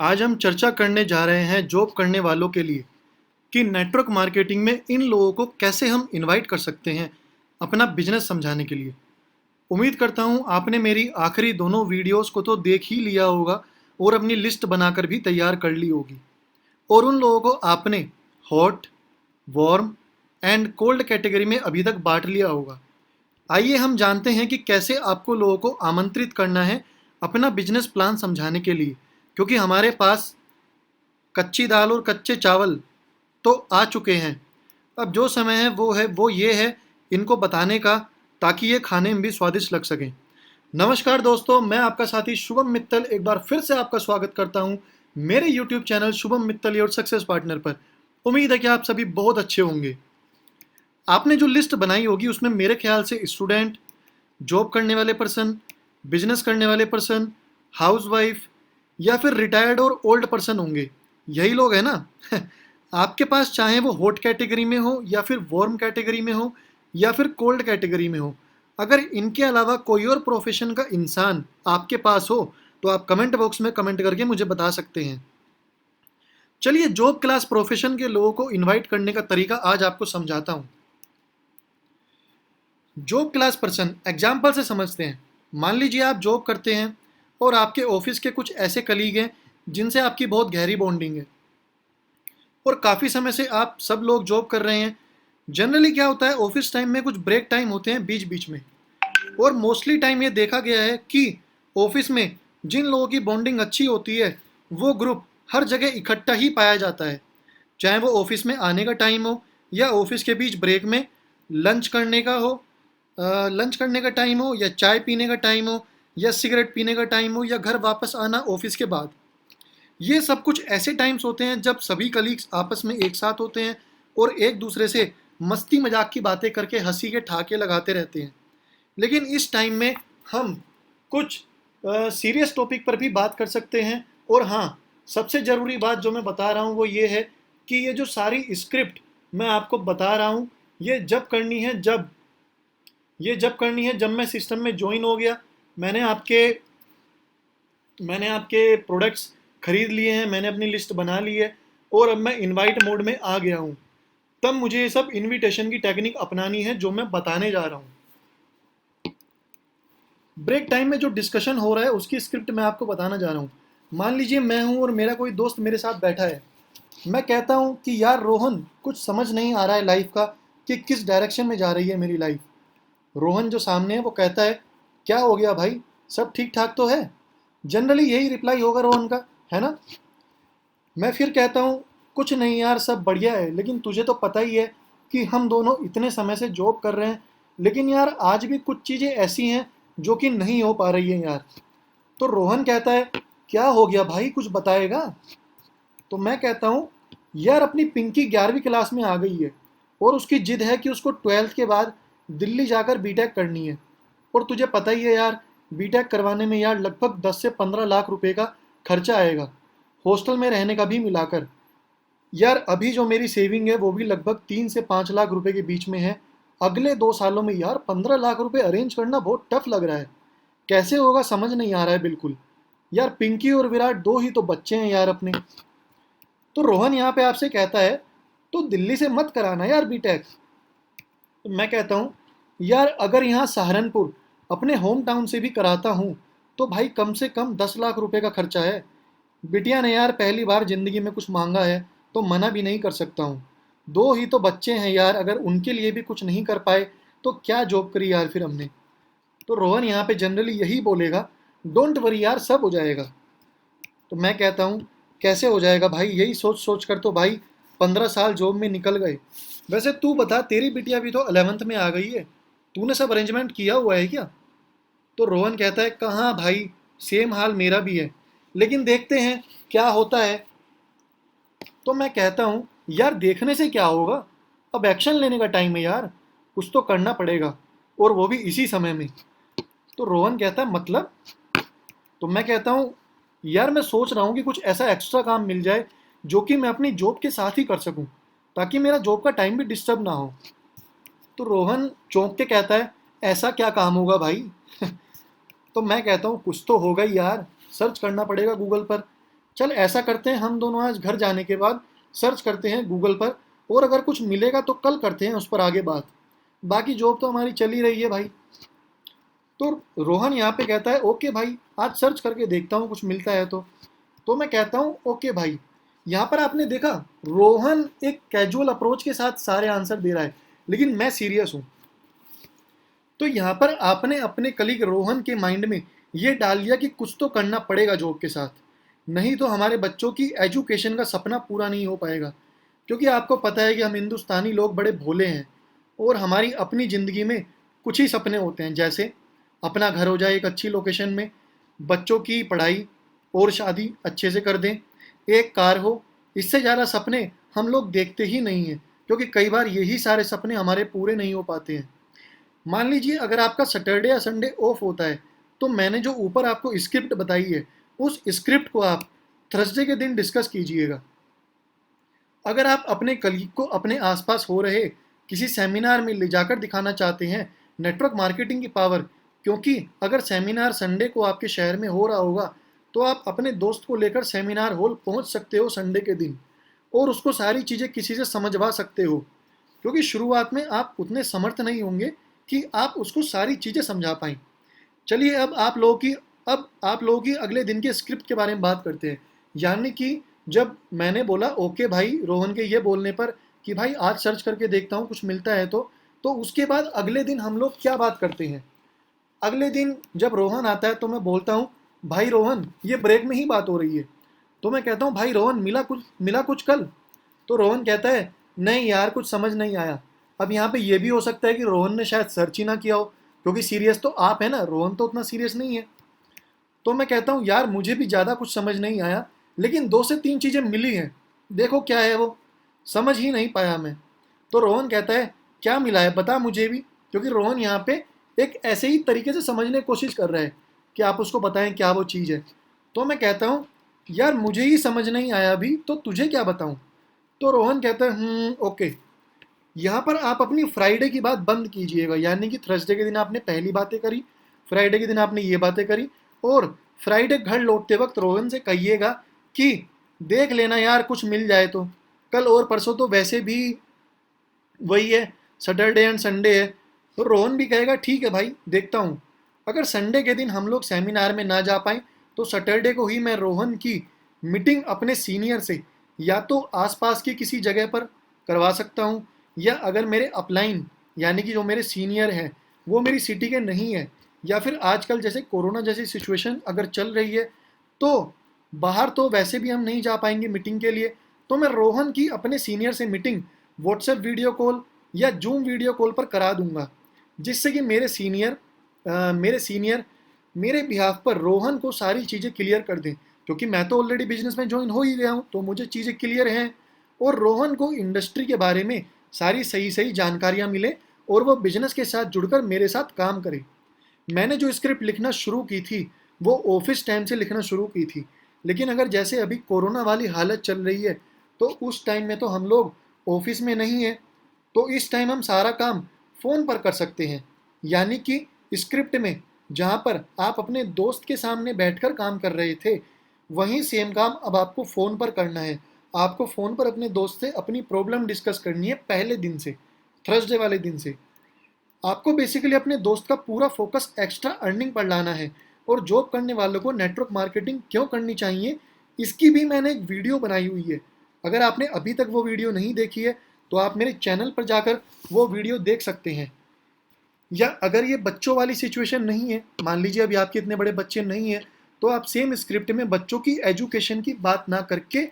आज हम चर्चा करने जा रहे हैं जॉब करने वालों के लिए कि नेटवर्क मार्केटिंग में इन लोगों को कैसे हम इनवाइट कर सकते हैं अपना बिजनेस समझाने के लिए। उम्मीद करता हूँ आपने मेरी आखिरी दोनों वीडियोस को तो देख ही लिया होगा और अपनी लिस्ट बनाकर भी तैयार कर ली होगी, और उन लोगों को आपने hot, warm and cold category में अभी तक बांट लिया होगा। आइए हम जानते हैं कि कैसे आपको लोगों को आमंत्रित करना है अपना बिजनेस प्लान समझाने के लिए, क्योंकि हमारे पास कच्ची दाल और कच्चे चावल तो आ चुके हैं। अब जो समय है वो ये है इनको बताने का, ताकि ये खाने में भी स्वादिष्ट लग सकें। नमस्कार दोस्तों, मैं आपका साथी शुभम मित्तल एक बार फिर से आपका स्वागत करता हूं मेरे YouTube channel Shubham Mittal your success partner पर। उम्मीद है कि आप सभी बहुत अच्छे होंगे। आपने जो लिस्ट बनाई होगी उसमें मेरे ख्याल से स्टूडेंट, जॉब करने वाले पर्सन, बिजनेस करने वाले पर्सन, हाउसवाइफ या फिर रिटायर्ड और ओल्ड पर्सन होंगे। यही लोग हैं ना? आपके पास चाहे वो हॉट कैटेगरी में हो या फिर वार्म कैटेगरी में हो या फिर कोल्ड कैटेगरी में हो, अगर इनके अलावा कोई और प्रोफेशन का इंसान आपके पास हो तो आप कमेंट बॉक्स में कमेंट करके मुझे बता सकते हैं। चलिए जॉब क्लास प्रोफेशन के लोगों को इनवाइट करने का तरीका आज आपको समझाता हूँ। जॉब क्लास पर्सन एग्जाम्पल से समझते हैं। मान लीजिए आप जॉब करते हैं और आपके ऑफिस के कुछ ऐसे कलीग हैं जिनसे आपकी बहुत गहरी बॉन्डिंग है और काफ़ी समय से आप सब लोग जॉब कर रहे हैं। जनरली क्या होता है, ऑफिस टाइम में कुछ ब्रेक टाइम होते हैं बीच बीच में, और मोस्टली टाइम ये देखा गया है कि ऑफिस में जिन लोगों की बॉन्डिंग अच्छी होती है वो ग्रुप हर जगह इकट्ठा ही पाया जाता है, चाहे वो ऑफिस में आने का टाइम हो या ऑफिस के बीच ब्रेक में लंच करने का हो, लंच करने का टाइम हो या चाय पीने का टाइम हो या सिगरेट पीने का टाइम हो या घर वापस आना ऑफिस के बाद। ये सब कुछ ऐसे टाइम्स होते हैं जब सभी कलीग्स आपस में एक साथ होते हैं और एक दूसरे से मस्ती मजाक की बातें करके हंसी के ठहाके लगाते रहते हैं। लेकिन इस टाइम में हम कुछ सीरियस टॉपिक पर भी बात कर सकते हैं। और हाँ, सबसे ज़रूरी बात जो मैं बता रहा हूँ वो ये है कि ये जो सारी स्क्रिप्ट मैं आपको बता रहा हूँ ये जब करनी है जब मैं सिस्टम में ज्वाइन हो गया, मैंने आपके मैंने आपके प्रोडक्ट्स खरीद लिए हैं, मैंने अपनी लिस्ट बना ली है और अब मैं इनवाइट मोड में आ गया हूँ, तब मुझे ये सब इनविटेशन की टेक्निक अपनानी है जो मैं बताने जा रहा हूँ। ब्रेक टाइम में जो डिस्कशन हो रहा है उसकी स्क्रिप्ट मैं आपको बताना जा रहा हूँ। मान लीजिए मैं हूँ और मेरा कोई दोस्त मेरे साथ बैठा है। मैं कहता हूँ कि यार रोहन, कुछ समझ नहीं आ रहा है लाइफ का कि किस डायरेक्शन में जा रही है मेरी लाइफ। रोहन जो सामने है वो कहता है, क्या हो गया भाई, सब ठीक ठाक तो है? जनरली यही रिप्लाई होगा रोहन का, है ना? मैं फिर कहता हूँ, कुछ नहीं यार, सब बढ़िया है, लेकिन तुझे तो पता ही है कि हम दोनों इतने समय से जॉब कर रहे हैं, लेकिन यार आज भी कुछ चीज़ें ऐसी हैं जो कि नहीं हो पा रही हैं यार। तो रोहन कहता है, क्या हो गया भाई, कुछ बताएगा? तो मैं कहता हूँ, यार अपनी पिंकी 11वीं क्लास में आ गई है और उसकी जिद है कि उसको 12th के बाद दिल्ली जाकर बीटेक करनी है। और तुझे पता ही है यार, बीटेक करवाने में यार लगभग 10 से 15 लाख रुपए का खर्चा आएगा, हॉस्टल में रहने का भी मिलाकर। यार अभी जो मेरी सेविंग है वो भी लगभग 3 से 5 लाख रुपए के बीच में है। अगले 2 सालों में यार 15 लाख रुपए अरेंज करना बहुत टफ लग रहा है। कैसे होगा समझ नहीं आ रहा है बिल्कुल। यार पिंकी और विराट दो ही तो बच्चे हैं यार अपने। तो रोहन यहाँ पे आपसे कहता है, तो दिल्ली से मत कराना यार बीटेक। तो मैं कहता हूँ, यार अगर यहाँ सहारनपुर अपने होम टाउन से भी कराता हूँ तो भाई कम से कम 10 लाख रुपए का खर्चा है। बिटिया ने यार पहली बार जिंदगी में कुछ मांगा है तो मना भी नहीं कर सकता हूँ। दो ही तो बच्चे हैं यार, अगर उनके लिए भी कुछ नहीं कर पाए तो क्या जॉब करी यार फिर हमने। तो रोहन यहाँ पे जनरली यही बोलेगा, डोंट वरी यार, सब हो जाएगा। तो मैं कहता हूँ, कैसे हो जाएगा भाई, यही सोच सोच कर तो भाई 15 साल जॉब में निकल गए। वैसे तू बता, तेरी बिटिया भी तो 11th में आ गई है, तूने सब अरेंजमेंट किया हुआ है क्या? तो रोहन कहता है, कहाँ भाई, सेम हाल मेरा भी है, लेकिन देखते हैं क्या होता है। तो मैं कहता हूँ, यार देखने से क्या होगा, अब एक्शन लेने का टाइम है यार, कुछ तो करना पड़ेगा, और वो भी इसी समय में। तो रोहन कहता है, मतलब? तो मैं कहता हूँ, यार मैं सोच रहा हूँ कि कुछ ऐसा एक्स्ट्रा काम मिल जाए जो कि मैं अपनी जॉब के साथ ही कर सकूँ, ताकि मेरा जॉब का टाइम भी डिस्टर्ब ना हो। तो रोहन चौंक के कहता है, ऐसा क्या काम होगा भाई? तो मैं कहता हूँ, कुछ तो होगा ही यार, सर्च करना पड़ेगा गूगल पर। चल ऐसा करते हैं, हम दोनों आज घर जाने के बाद सर्च करते हैं गूगल पर, और अगर कुछ मिलेगा तो कल करते हैं उस पर आगे बात। बाकी जॉब तो हमारी चल ही रही है भाई। तो रोहन यहाँ पे कहता है ओके भाई, आज सर्च करके देखता हूँ कुछ मिलता है तो मैं कहता हूँ ओके भाई। यहाँ पर आपने देखा, रोहन एक कैजुअल अप्रोच के साथ सारे आंसर दे रहा है, लेकिन मैं सीरियस हूँ। तो यहाँ पर आपने अपने कलीग रोहन के माइंड में ये डाल दिया कि कुछ तो करना पड़ेगा जॉब के साथ, नहीं तो हमारे बच्चों की एजुकेशन का सपना पूरा नहीं हो पाएगा। क्योंकि आपको पता है कि हम हिंदुस्तानी लोग बड़े भोले हैं, और हमारी अपनी ज़िंदगी में कुछ ही सपने होते हैं, जैसे अपना घर हो जाए एक अच्छी लोकेशन में, बच्चों की पढ़ाई और शादी अच्छे से कर दें, एक कार हो। इससे ज़्यादा सपने हम लोग देखते ही नहीं हैं, क्योंकि कई बार यही सारे सपने हमारे पूरे नहीं हो पाते हैं। मान लीजिए अगर आपका सैटरडे या संडे ऑफ होता है, तो मैंने जो ऊपर आपको स्क्रिप्ट बताई है, उस स्क्रिप्ट को आप थर्सडे के दिन डिस्कस कीजिएगा। अगर आप अपने कलीग को अपने आसपास हो रहे किसी सेमिनार में ले जाकर दिखाना चाहते हैं नेटवर्क मार्केटिंग की पावर, क्योंकि अगर सेमिनार संडे को आपके शहर में हो रहा होगा, तो आप अपने दोस्त को लेकर सेमिनार हॉल पहुंच सकते हो संडे के दिन, और उसको सारी चीज़ें किसी से समझवा सकते हो। क्योंकि शुरुआत में आप उतने समर्थ नहीं होंगे कि आप उसको सारी चीज़ें समझा पाएँ। चलिए अब आप लोगों की अगले दिन के स्क्रिप्ट के बारे में बात करते हैं। यानी कि जब मैंने बोला ओके भाई रोहन के ये बोलने पर कि भाई आज सर्च करके देखता हूँ कुछ मिलता है तो उसके बाद अगले दिन हम लोग क्या बात करते हैं। अगले दिन जब रोहन आता है तो मैं बोलता हूँ भाई रोहन, ये ब्रेक में ही बात हो रही है। तो मैं कहता हूँ भाई रोहन, मिला कुछ कल? तो रोहन कहता है नहीं यार, कुछ समझ नहीं आया। अब यहाँ पे ये भी हो सकता है कि रोहन ने शायद सर्च ही ना किया हो, क्योंकि सीरियस तो आप है ना, रोहन तो उतना सीरियस नहीं है। तो मैं कहता हूँ यार मुझे भी ज़्यादा कुछ समझ नहीं आया, लेकिन 2 से 3 चीज़ें मिली हैं, देखो क्या है वो, समझ ही नहीं पाया मैं। तो रोहन कहता है क्या मिला है बता मुझे भी, क्योंकि रोहन यहाँ पे एक ऐसे ही तरीके से समझने की कोशिश कर रहा है कि आप उसको बताएं क्या वो चीज़ है। तो मैं कहता हूँ यार मुझे ही समझ नहीं आया अभी, तो तुझे क्या बताऊँ? तो रोहन कहता है ओके। यहाँ पर आप अपनी फ्राइडे की बात बंद कीजिएगा, यानी कि थर्सडे के दिन आपने पहली बातें करी, फ्राइडे के दिन आपने ये बातें करी, और फ्राइडे घर लौटते वक्त रोहन से कहिएगा कि देख लेना यार कुछ मिल जाए तो, कल और परसों तो वैसे भी वही है, सैटरडे एंड संडे है। तो रोहन भी कहेगा ठीक है भाई देखता हूँ। अगर संडे के दिन हम लोग सेमिनार में ना जा पाएँ, तो सैटरडे को ही मैं रोहन की मीटिंग अपने सीनियर से या तो आसपास की किसी जगह पर करवा सकता हूँ, या अगर मेरे अपलाइन यानी कि जो मेरे सीनियर हैं वो मेरी सिटी के नहीं है, या फिर आजकल जैसे कोरोना जैसी सिचुएशन अगर चल रही है, तो बाहर तो वैसे भी हम नहीं जा पाएंगे मीटिंग के लिए, तो मैं रोहन की अपने सीनियर से मीटिंग व्हाट्सएप वीडियो कॉल या जूम वीडियो कॉल पर करा दूंगा, जिससे कि मेरे सीनियर मेरे बिहाफ पर रोहन को सारी चीज़ें क्लियर कर दें। क्योंकि मैं तो ऑलरेडी बिजनेस में ज्वाइन हो ही गया हूँ, तो मुझे चीज़ें क्लियर हैं, और रोहन को इंडस्ट्री के बारे में सारी सही सही जानकारियाँ मिले, और वो बिजनेस के साथ जुड़कर मेरे साथ काम करे। मैंने जो स्क्रिप्ट लिखना शुरू की थी वो ऑफिस टाइम से लिखना शुरू की थी, लेकिन अगर जैसे अभी कोरोना वाली हालत चल रही है, तो उस टाइम में तो हम लोग ऑफिस में नहीं है, तो इस टाइम हम सारा काम फ़ोन पर कर सकते हैं। यानी कि स्क्रिप्ट में जहाँ पर आप अपने दोस्त के सामने बैठकर काम कर रहे थे, वहीं सेम काम अब आपको फ़ोन पर करना है। आपको फ़ोन पर अपने दोस्त से अपनी प्रॉब्लम डिस्कस करनी है पहले दिन से, थर्सडे वाले दिन से। आपको बेसिकली अपने दोस्त का पूरा फोकस एक्स्ट्रा अर्निंग पर लाना है, और जॉब करने वालों को नेटवर्क मार्केटिंग क्यों करनी चाहिए, इसकी भी मैंने एक वीडियो बनाई हुई है। अगर आपने अभी तक वो वीडियो नहीं देखी है, तो आप मेरे चैनल पर जाकर वो वीडियो देख सकते हैं। या अगर ये बच्चों वाली सिचुएशन नहीं है, मान लीजिए अभी आपके इतने बड़े बच्चे नहीं हैं, तो आप सेम स्क्रिप्ट में बच्चों की एजुकेशन की बात ना करके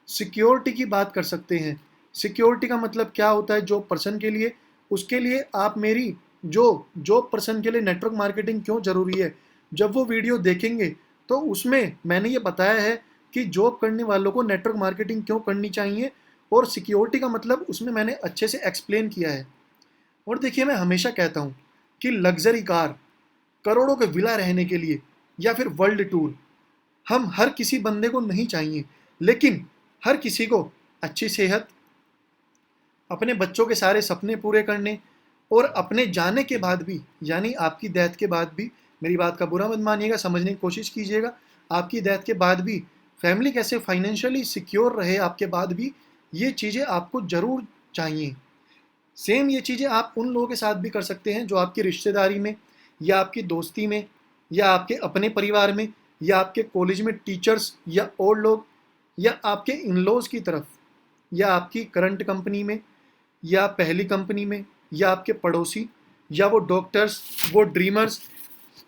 सिक्योरिटी की बात कर सकते हैं। सिक्योरिटी का मतलब क्या होता है जॉब पर्सन के लिए, उसके लिए आप मेरी जो जॉब पर्सन के लिए नेटवर्क मार्केटिंग क्यों ज़रूरी है, जब वो वीडियो देखेंगे तो उसमें मैंने ये बताया है कि जॉब करने वालों को नेटवर्क मार्केटिंग क्यों करनी चाहिए, और सिक्योरिटी का मतलब उसमें मैंने अच्छे से एक्सप्लेन किया है। और देखिए मैं हमेशा कहता हूँ कि लग्जरी कार, करोड़ों के विला रहने के लिए, या फिर वर्ल्ड टूर हम हर किसी बंदे को नहीं चाहिए, लेकिन हर किसी को अच्छी सेहत, अपने बच्चों के सारे सपने पूरे करने, और अपने जाने के बाद भी, यानी आपकी डेथ के बाद भी, मेरी बात का बुरा मत मानिएगा, समझने की कोशिश कीजिएगा, आपकी डेथ के बाद भी फैमिली कैसे फाइनेंशियली सिक्योर रहे आपके बाद भी, ये चीज़ें आपको ज़रूर चाहिए। सेम ये चीज़ें आप उन लोगों के साथ भी कर सकते हैं जो आपकी रिश्तेदारी में, या आपकी दोस्ती में, या आपके अपने परिवार में, या आपके कॉलेज में टीचर्स या और लोग, या आपके इन लॉज की तरफ, या आपकी करंट कंपनी में, या पहली कंपनी में, या आपके पड़ोसी, या वो डॉक्टर्स, वो ड्रीमर्स,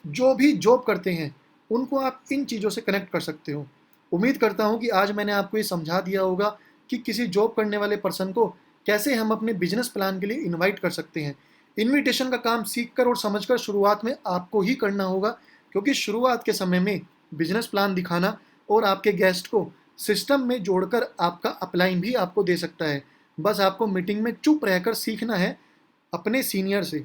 जो भी जॉब करते हैं, उनको आप इन चीज़ों से कनेक्ट कर सकते हो। उम्मीद करता हूँ कि आज मैंने आपको ये समझा दिया होगा कि किसी जॉब करने वाले पर्सन को कैसे हम अपने बिजनेस प्लान के लिए इनवाइट कर सकते हैं। इनविटेशन का काम सीखकर और समझकर शुरुआत में आपको ही करना होगा, क्योंकि शुरुआत के समय में बिजनेस प्लान दिखाना और आपके गेस्ट को सिस्टम में जोड़कर आपका अपलाइन भी आपको दे सकता है। बस आपको मीटिंग में चुप रहकर सीखना है अपने सीनियर से,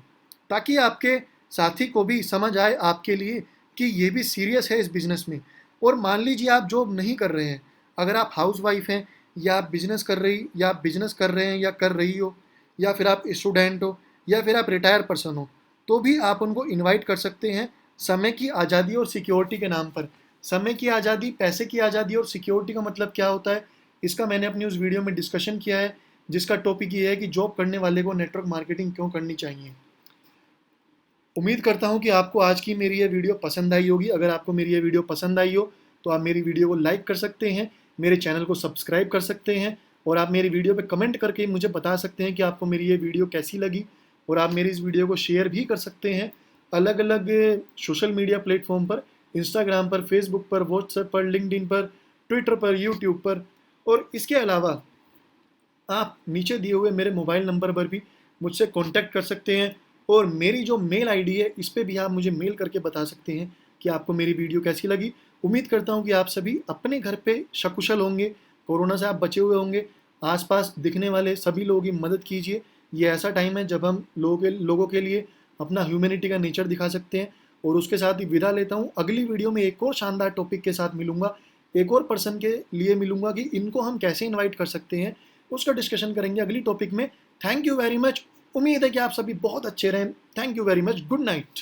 ताकि आपके साथी को भी समझ आए आपके लिए कि ये भी सीरियस है इस बिज़नेस में। और मान लीजिए आप जॉब नहीं कर रहे हैं, अगर आप हाउस वाइफ हैं, या आप बिज़नेस कर रही या आप बिज़नेस कर रहे हैं या कर रही हो, या फिर आप स्टूडेंट हो, या फिर आप रिटायर पर्सन हो, तो भी आप उनको इनवाइट कर सकते हैं समय की आज़ादी और सिक्योरिटी के नाम पर। समय की आज़ादी, पैसे की आज़ादी और सिक्योरिटी का मतलब क्या होता है, इसका मैंने अपनी उस वीडियो में डिस्कशन किया है, जिसका टॉपिक ये है कि जॉब करने वाले को नेटवर्क मार्केटिंग क्यों करनी चाहिए। उम्मीद करता हूँ कि आपको आज की मेरी ये वीडियो पसंद आई होगी। अगर आपको मेरी ये वीडियो पसंद आई हो तो आप मेरी वीडियो को लाइक कर सकते हैं, मेरे चैनल को सब्सक्राइब कर सकते हैं, और आप मेरी वीडियो पे कमेंट करके मुझे बता सकते हैं कि आपको मेरी ये वीडियो कैसी लगी। और आप मेरी इस वीडियो को शेयर भी कर सकते हैं अलग अलग सोशल मीडिया प्लेटफॉर्म पर, इंस्टाग्राम पर, फेसबुक पर, व्हाट्सएप पर, लिंक्डइन पर, ट्विटर पर, यूट्यूब पर। और इसके अलावा आप नीचे दिए हुए मेरे मोबाइल नंबर पर भी मुझसे कॉन्टैक्ट कर सकते हैं, और मेरी जो मेल आईडी है इस पर भी आप मुझे मेल करके बता सकते हैं कि आपको मेरी वीडियो कैसी लगी। उम्मीद करता हूँ कि आप सभी अपने घर पे सकुशल होंगे, कोरोना से आप बचे हुए होंगे। आसपास दिखने वाले सभी लोगों की मदद कीजिए। ये ऐसा टाइम है जब हम लोगों के लिए अपना ह्यूमैनिटी का नेचर दिखा सकते हैं। और उसके साथ ही विदा लेता हूँ। अगली वीडियो में एक और शानदार टॉपिक के साथ मिलूंगा, एक और पर्सन के लिए मिलूंगा कि इनको हम कैसे इन्वाइट कर सकते हैं, उसका डिस्कशन करेंगे अगली टॉपिक में। Thank you very much. उम्मीद है कि आप सभी बहुत अच्छे रहें। Thank you very much. Good night.